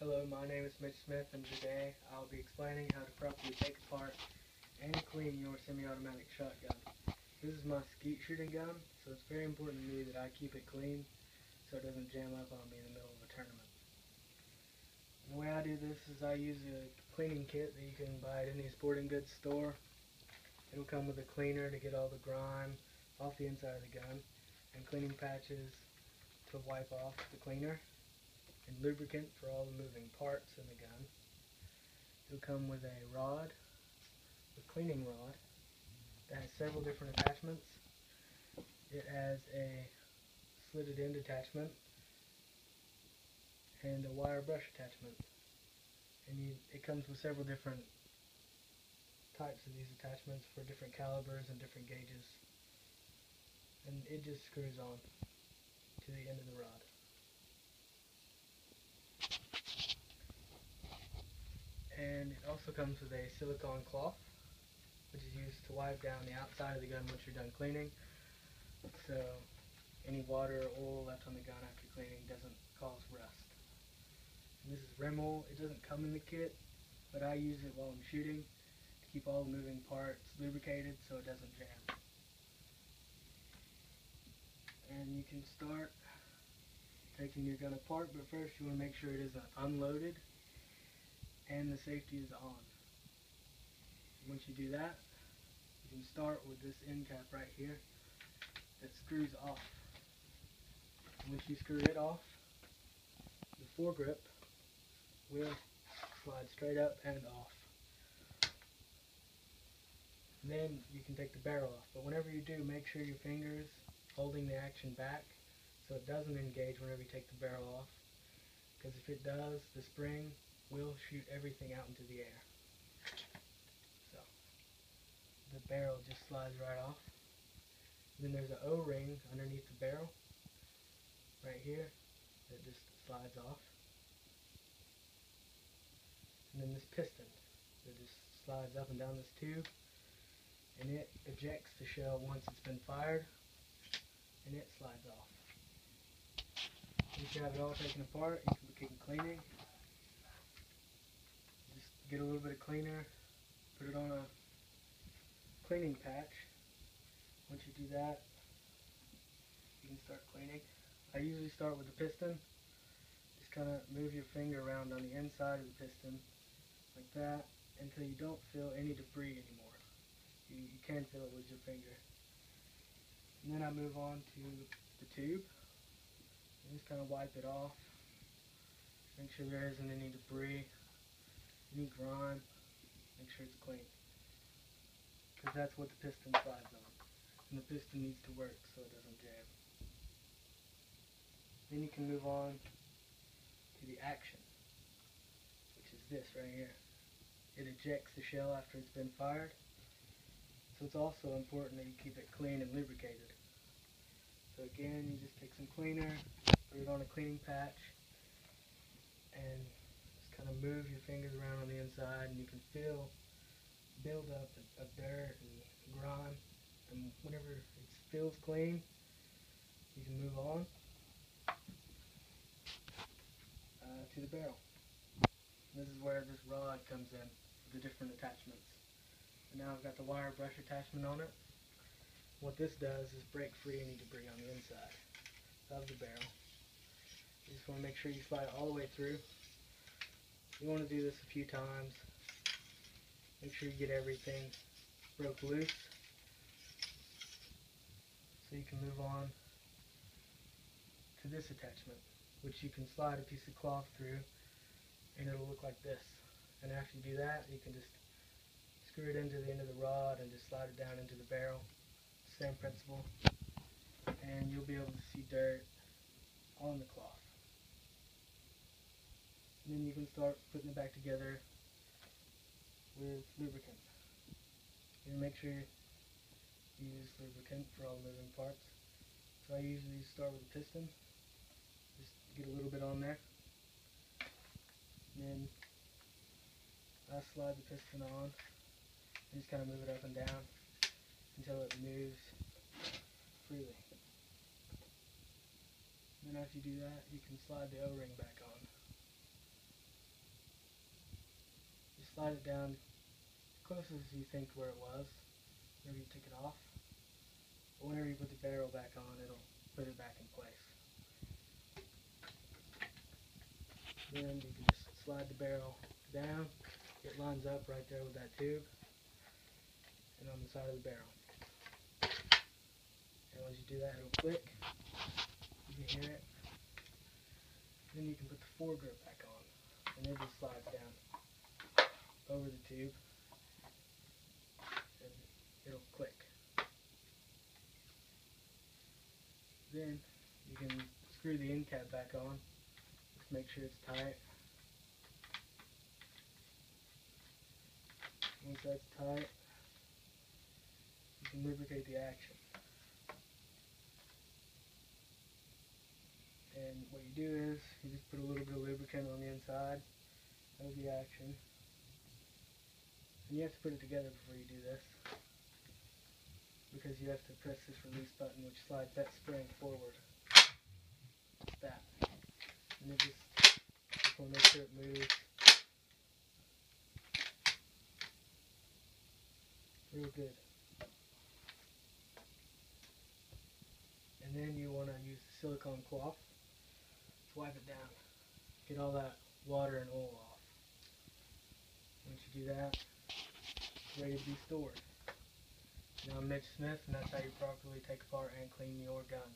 Hello, my name is Mitch Smith, and today I'll be explaining how to properly take apart and clean your semi-automatic shotgun. This is my skeet shooting gun, so it's very important to me that I keep it clean so it doesn't jam up on me in the middle of a tournament. And the way I do this is I use a cleaning kit that you can buy at any sporting goods store. It'll come with a cleaner to get all the grime off the inside of the gun, and cleaning patches to wipe off the cleaner, and lubricant for all the moving parts in the gun. It'll come with a rod, a cleaning rod, that has several different attachments. It has a slitted end attachment and a wire brush attachment. And it comes with several different types of these attachments for different calibers and different gauges. And it just screws on to the end of the rod. And it also comes with a silicone cloth, which is used to wipe down the outside of the gun once you're done cleaning, so any water or oil left on the gun after cleaning doesn't cause rust. And this is Rimmel. It doesn't come in the kit, but I use it while I'm shooting to keep all the moving parts lubricated so it doesn't jam. And you can start taking your gun apart, but first you want to make sure it isn't unloaded and the safety is on. Once you do that, you can start with this end cap right here that screws off. Once you screw it off, the foregrip will slide straight up and off. And then you can take the barrel off. But whenever you do, make sure your fingers holding the action back so it doesn't engage whenever you take the barrel off. Because if it does, the spring will shoot everything out into the air. So the barrel just slides right off. Then there's an O-ring underneath the barrel right here that just slides off. And then this piston that just slides up and down this tube, and it ejects the shell once it's been fired, and it slides off. Once you have it all taken apart, you can begin cleaning. Just get a little bit of cleaner, put it on a cleaning patch. Once you do that, you can start cleaning. I usually start with the piston. Just kind of move your finger around on the inside of the piston like that until you don't feel any debris anymore. You can feel it with your finger. And then I move on to the tube and just kind of wipe it off. Make sure there isn't any debris, any grime. Make sure it's clean, because that's what the piston slides on. And the piston needs to work so it doesn't jam. Then you can move on to the action, which is this right here. It ejects the shell after it's been fired, so it's also important that you keep it clean and lubricated. So again, you just take some cleaner, put it on a cleaning patch, and just kind of move your fingers around on the inside, and you can feel build up of dirt and grime. And whenever it feels clean, you can move on to the barrel. And this is where this rod comes in with the different attachments. And now I've got the wire brush attachment on it. What this does is break free any debris on the inside of the barrel. You just want to make sure you slide it all the way through. You want to do this a few times. Make sure you get everything broke loose, so you can move on to this attachment, which you can slide a piece of cloth through and it'll look like this. And after you do that, you can just screw it into the end of the rod and just slide it down into the barrel. Same principle, and you'll be able to see dirt on the cloth. And then you can start putting it back together with lubricant. And make sure you use lubricant for all the moving parts. So I usually start with the piston, just get a little bit on there, and then I slide the piston on and just kind of move it up and down until it moves freely. And then after you do that, you can slide the O-ring back on. slide it down close as you think where it was whenever you took it off. But whenever you put the barrel back on, it'll put it back in place. Then you can just slide the barrel down. It lines up right there with that tube and on the side of the barrel. And once you do that, it'll click. You can hear it. Then you can put the foregrip back on, and it just slides down over the tube, and it'll click. Then you can screw the end cap back on. Just make sure it's tight. Once that's tight, you can lubricate the action. And what you do is, you just put a little bit of lubricant on the inside of the action. And you have to put it together before you do this, because you have to press this release button, which slides that spring forward. That. And it just want to make sure it moves real good. And then you want to use the silicone cloth to wipe it down. Get all that water and oil off. Once you do that, it's ready to be stored. Now I'm Mitch Smith, and that's how you properly take apart and clean your gun.